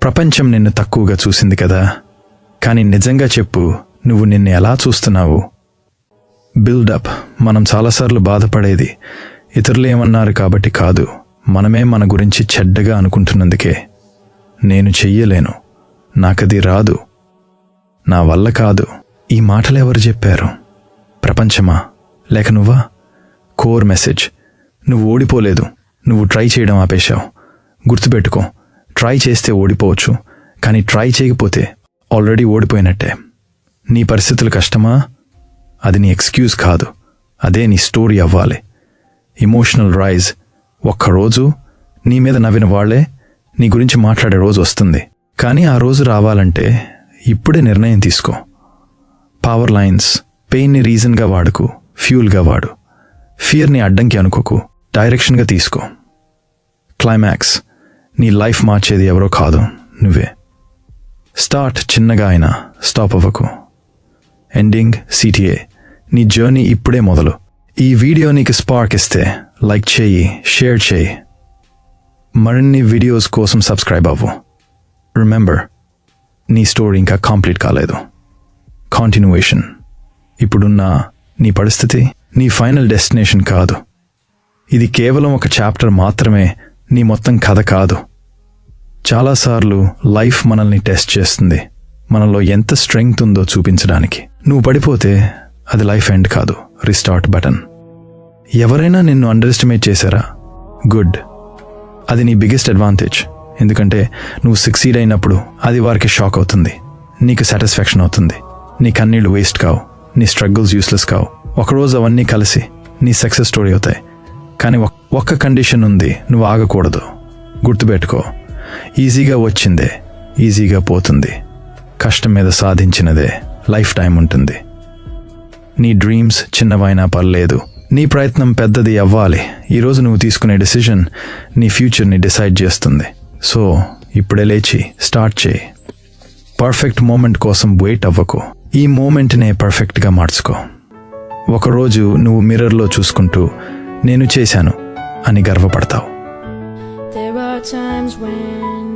ప్రపంచం నిన్ను తక్కువగా చూసింది కదా, కానీ నిజంగా చెప్పు, నువ్వు నిన్ను ఎలా చూస్తున్నావు? బిల్డప్. మనం చాలాసార్లు బాధపడేది ఇతరులు ఏమన్నారు కాబట్టి కాదు, మనమే మన గురించి చెడ్డగా అనుకుంటున్నందుకే. నేను చెయ్యలేను, నాకది రాదు, నా వల్ల కాదు. ఈ మాటలు ఎవరు చెప్పారు? ప్రపంచమా లేక నువ్వా? కోర్ మెసేజ్: నువ్వు ఓడిపోలేదు, నువ్వు ట్రై చేయడం ఆపేశావు. గుర్తుపెట్టుకో, ట్రై చేస్తే ఓడిపోవచ్చు, కానీ ట్రై చేయకపోతే ఆల్రెడీ ఓడిపోయినట్టే. నీ పరిస్థితులు కష్టమా? అది నీ ఎక్స్క్యూజ్ కాదు, అదే నీ స్టోరీ అవ్వాలి. Emotional rise. ఒక్కరోజు నీ మీద నవ్విన వాళ్లే నీ గురించి మాట్లాడే రోజు వస్తుంది, కానీ ఆ రోజు రావాలంటే ఇప్పుడే నిర్ణయం తీసుకో. Power lines. పెయిన్ని రీజన్గా వాడుకు, ఫ్యూల్గా వాడు. ఫియర్ని అడ్డంకి అనుకోకు, డైరెక్షన్గా తీసుకో. క్లైమాక్స్. నీ లైఫ్ మార్చేది ఎవరో కాదు, నువ్వే. స్టార్ట్ చిన్నగా అయినా స్టాప్ అవ్వకు. Ending CTA. నీ జర్నీ ఇప్పుడే మొదలు. ఈ వీడియో నీకు స్పార్క్ ఇస్తే లైక్ చేయి, షేర్ చేయి. మరిన్ని వీడియోస్ కోసం సబ్స్క్రైబ్ అవ్వు. రిమెంబర్, నీ స్టోరీ ఇంకా కంప్లీట్ కాలేదు. కంటిన్యూయేషన్. ఇప్పుడున్న నీ పరిస్థితి నీ ఫైనల్ డెస్టినేషన్ కాదు. ఇది కేవలం ఒక చాప్టర్ మాత్రమే, నీ మొత్తం కథ కాదు. చాలాసార్లు లైఫ్ మనల్ని టెస్ట్ చేస్తుంది, మనలో ఎంత స్ట్రెంగ్త్ ఉందో చూపించడానికి. నువ్వు పడిపోతే అది లైఫ్ ఎండ్ కాదు, రీస్టార్ట్ బటన్. ఎవరైనా నిన్ను అండర్ ఎస్టిమేట్ చేశారా? గుడ్. అది నీ బిగ్గెస్ట్ అడ్వాంటేజ్. ఎందుకంటే నువ్వు సక్సీడ్ అయినప్పుడు అది వారికి షాక్ అవుతుంది, నీకు సాటిస్ఫాక్షన్ అవుతుంది. నీ కన్నీళ్లు వేస్ట్ కావు, నీ స్ట్రగుల్స్ యూస్లెస్ కావు. ఒకరోజు అవన్నీ కలిసి నీ సక్సెస్ స్టోరీ అవుతాయి. కానీ ఒక్క కండిషన్ ఉంది, నువ్వు ఆగకూడదు. గుర్తుపెట్టుకో, ఈజీగా వచ్చిందే ఈజీగా పోతుంది, కష్టం మీద సాధించినదే లైఫ్ టైం ఉంటుంది. నీ డ్రీమ్స్ చిన్నవైనా పర్లేదు, నీ ప్రయత్నం పెద్దది అవ్వాలి. ఈరోజు నువ్వు తీసుకునే డెసిషన్ నీ ఫ్యూచర్ని డిసైడ్ చేస్తుంది. సో ఇప్పుడే లేచి స్టార్ట్ చేయి. పర్ఫెక్ట్ మూమెంట్ కోసం వెయిట్ అవ్వకు, ఈ మూమెంట్నే పర్ఫెక్ట్గా మార్చుకో. ఒకరోజు నువ్వు మిర్రర్లో చూసుకుంటూ నేను చేశాను అని గర్వపడతావు. There are times when